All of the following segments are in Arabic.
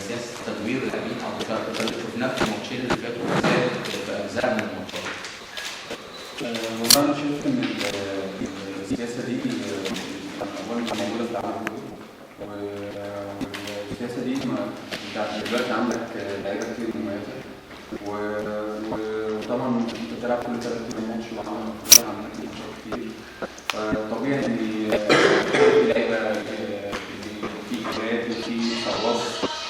سياسه تدوير اللاعبين او شفناه في الماتشين اللي فاتوا بالذات في اجزاء من الماتشات؟ والله انا شايف ان السياسه دي اولا موجوده في العالم كله، والسياسه دي دلوقتي عندك لعيبه كتير مميزه، وطبعا انت بتلعب كل 3 ماتش وعندك ماتشات كتير، فطبيعي ان في لعيبه في اجراءات وفي خلاص،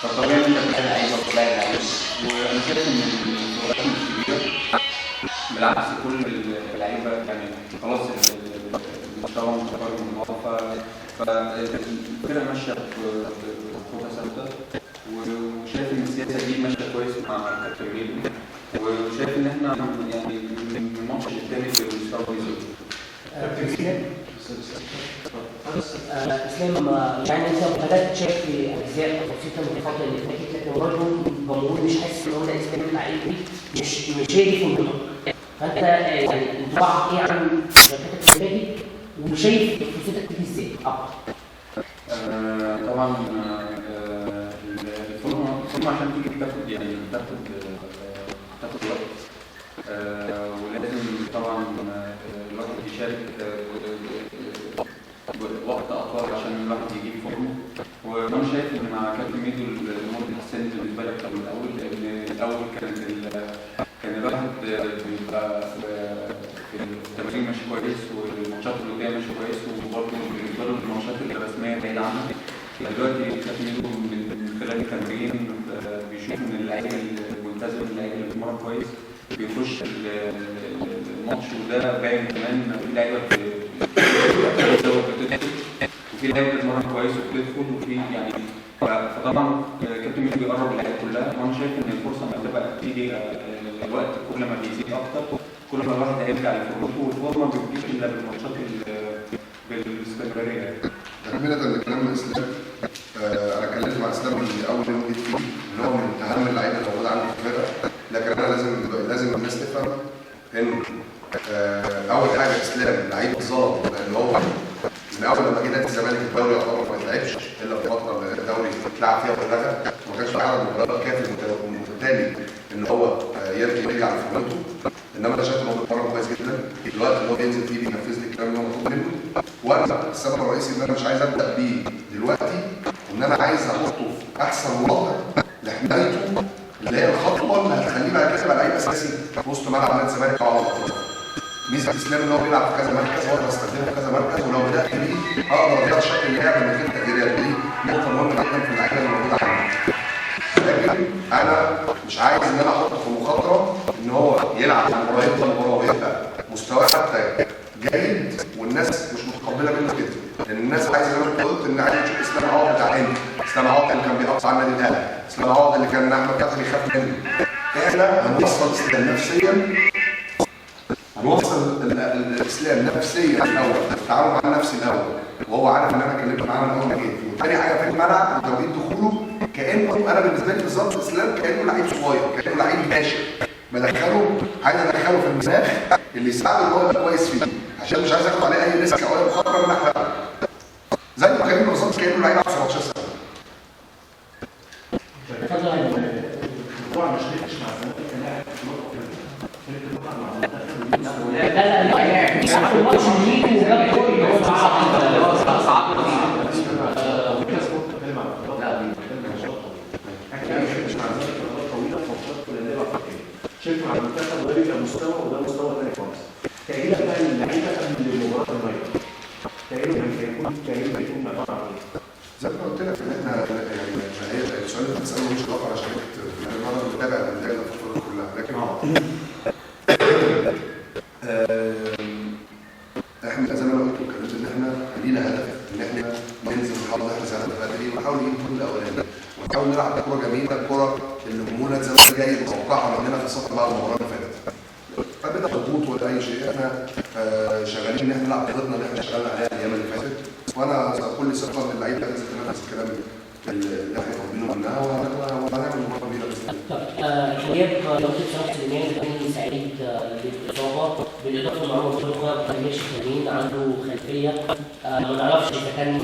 فطبيعي ان انت بتلاقي لعيبه وتلاقي لعيبه، وانا شايف ان الفروقات مش كبيره، بالعكس كل اللعيبه يعني خلاص المستوى متقارب من بعض، فالفرقه ماشيه بخطى ثابته، وشايف ان السياسه دي ماشيه كويس مع التدريب، وشايف ان احنا يعني من الماتش الثاني في المستوى بيزيد. اسلام يعني انت بدات تشارك في اجزاء بسيطه من الفتره اللي فاتت، لكن برضه الجمهور مش حاسس ان هو ده اسلام اللعيبي مش هي دي فورمته، فانت يعني انطباعك ايه عن شركتك الشبابي وشايف فرصتك تيجي ازاي اكتر؟ طبعا الفورمه عشان تيجي تاخد وقت، ولازم طبعا الواحد يشارك وقت اطول عشان الواحد يجيب فورمه، وانا شايف ان مع كابتن ميدو الامور اتحسنت بالنسبه لي اكتر من الاول، لان الاول كان الواحد بيبقى في التمرين ماشي كويس والماتشات اللي جايه ماشي كويس، وبرضه بالنسبه له الماتشات الرسميه بعيده عنه. دلوقتي كابتن ميدو من خلال التمرين بيشوف ان اللعيب الملتزم، اللعيب اللي بيتمرن كويس بيخش الماتش، وده باين كمان في لعيبه وفي لعيبه بتتمرن كويس وبتدخل وفي يعني، فطبعا كابتن ميدو بيقرب اللعيبه كلها، وانا شايف ان الفرصه لما تبقى تيجي الوقت كل ما بيزيد اكتر كل ما الواحد هيرجع لفورمته، والفورمه ما بتجيش الا بالماتشات بالاستمراريه. تكمله لكلام اسلام، انا اتكلمت مع اسلام من اول يوم جيت فيه ان هو من اهم اللعيبه اللي موجوده عندي في الفرقه، لكن انا لازم الناس تفهم ان اول حاجه اسلام لعيب ظلم، لان هو من اول لما جه نادي الزمالك الدوري يعتبر ما اتلعبش الا في الفتره اللي الدوري اتلعب فيها ولغى، وما كانش في عدد مباريات كافي وبالتالي ان هو يرجع لفورمته، انما انا شايف ان هو بيتمرن كويس جدا، الوقت اللي هو بينزل فيه بينفذ لي الكلام اللي هو مطلوب منه، وانا السبب الرئيسي ان انا مش عايز ابدا بيه دلوقتي، ان انا عايز احطه في احسن وضع لحمايته، اللي هي الخطوه اللي هتخليه بعد كده يبقى لعيب اساسي في وسط ملعب نادي الزمالك او على الاطراف. ميزه اسلام ان هو بيلعب في كذا مركز، واقدر استخدمه في كذا مركز، ولو بدات بيه اقدر اغير شكل اللعب من غير تغييرات، دي نقطه مهمه جدا في اللعيبه اللي موجوده عندي. لكن انا مش عايز ان انا احطه في مخاطره ان هو يلعب مباراه ويبقى مستواه حتى جيد والناس مش متقبله منه كده، لان الناس عايزه زي ما انت قلت ان عايز تشوف اسلام عوض بتاع انت، اسلام عوض اللي كان بيقطع على النادي الاهلي، اسلام عوض اللي كان احمد فتحي بيخاف منه. احنا هنوصل اسلام نفسيا، هنوصل الاسلام نفسيا الاول، التعامل مع النفس الاول، وهو عارف ان انا اتكلمت معاه من اول ما جيت. وثاني حاجه في الملعب وتوقيت دخوله، كانه انا بالنسبه لي بالظبط اسلام كانه لعيب صغير، كانه لعيب ناشئ، عايز ادخله في المناخ اللي يساعده ان هو يبقى كويس فيه، عشان مش عايز اخد عليه اي ريسك او اي مخاطره من احرقه. زي ما كان بالظبط كانه لعيب عنده 17 سنه. الموضوع مش مع الزمالك كان لاعب في شايفه على المنتخب وده بيبقى مستوى وده مستوى ثاني خالص. تأهيلك بقى للعيبه قبل مباراه النهائي. تأهيلك هيكون عباره عن ايه؟ زي ما قلت لك ان احنا يعني السؤال اللي بتساله مش ضغط على شركه، يعني انا بتابع النتائج الفتره كلها، لكن احنا زي ما انا قلت وكلمت ان احنا لينا هدف ان احنا ننزل نحاول نحرز هدف بدري ونحاول نجيب الجول الاولاني ونحاول نلعب كوره جميله، الكوره اللي جمهور نادي الزمالك جاي متوقعها مننا في الصف بعد المباراه اللي فاتت. فبدا هبوط ولا اي شيء، احنا شغالين ان احنا نلعب خطتنا اللي احنا اشتغلنا عليها الايام اللي فاتت، وانا كل ثقه ان اللعيبه تنزل تنفذ الكلام اللي احنا طالبينه منها وهنعمل مباراه كبيره باذن الله. غياب دكتور صلاح سليمان كان سعيد بالاصابه، بالاضافه لمعه مرتضى ما كانش تمرين، عنده خلفيه ما نعرفش اذا كان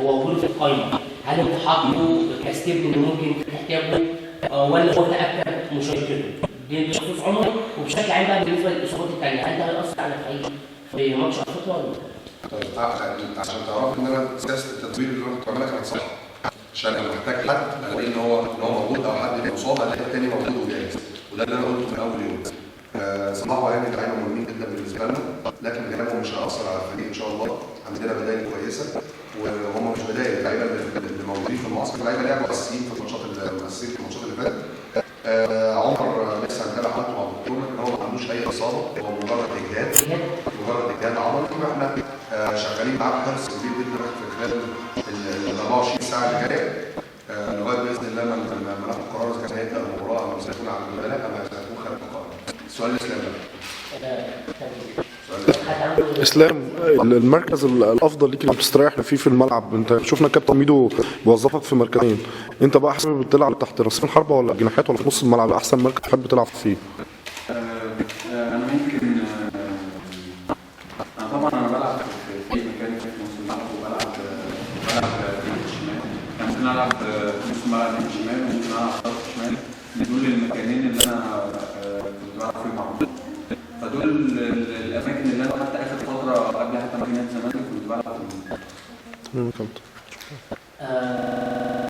هو وجوده في القائمه هل انت حاطه كاستبن انه ممكن تحتاجه ولا هو تاكد مشاركته؟ دي بخصوص عمره، وبشكل عام بقى بالنسبه للاصابات الثانيه هل ده هيأثر على الفريق في ماتش افريقيا ولا لا؟ طيب عشان تعرفوا ان انا سياسه التدوير اللي انا كنت بعملها كانت صح. عشان انا محتاج حد الاقي ان هو موجود او حد مصاب الاقي التاني موجود وجاهز، وده اللي انا قلته من اول يوم. صلاح يعني لعيبه مهمين جدا بالنسبه لنا، لكن غيابهم مش هيأثر على الفريق ان شاء الله. عندنا بدايل كويسه وهم مش بدايل، اللعيبه اللي موجودين في المعسكر لعيبه لعبوا اساسيين في الماتشات اللي فاتت. عمر لسه هنتابع حالته مع الدكتور، لكن هو ما عندوش اي اصابه، هو مجرد اجهاد عضلي. واحنا شغالين معاه بحرص كبير جدا في خلال ال 24 ساعه اللي جايه لغايه باذن الله لما ناخد قرار اذا كان هيبدا المباراه او سيكون على الملاعب او سيكون خارج القرار. السؤال الاسلام اسلام، المركز الافضل ليك اللي بتستريح فيه في الملعب، انت شفنا كابتن ميدو بيوظفك في مركزين، انت بقى حابب تلعب تحت راسين الحربه ولا جناحات ولا في نص الملعب؟ احسن مركز تحب تلعب فيه؟ انا ممكن انا بلعب في مكان في نص الملعب وبلعب في الشمال. ممكن العب في نص الملعب في الشمال وممكن العب في الشمال. دول المكانين اللي انا كنت بلعب فيهم مع بعض. فدول الاماكن اللي انا حتى اخر فتره قبل حتى ما كنت زمان كنت بلعب فيهم.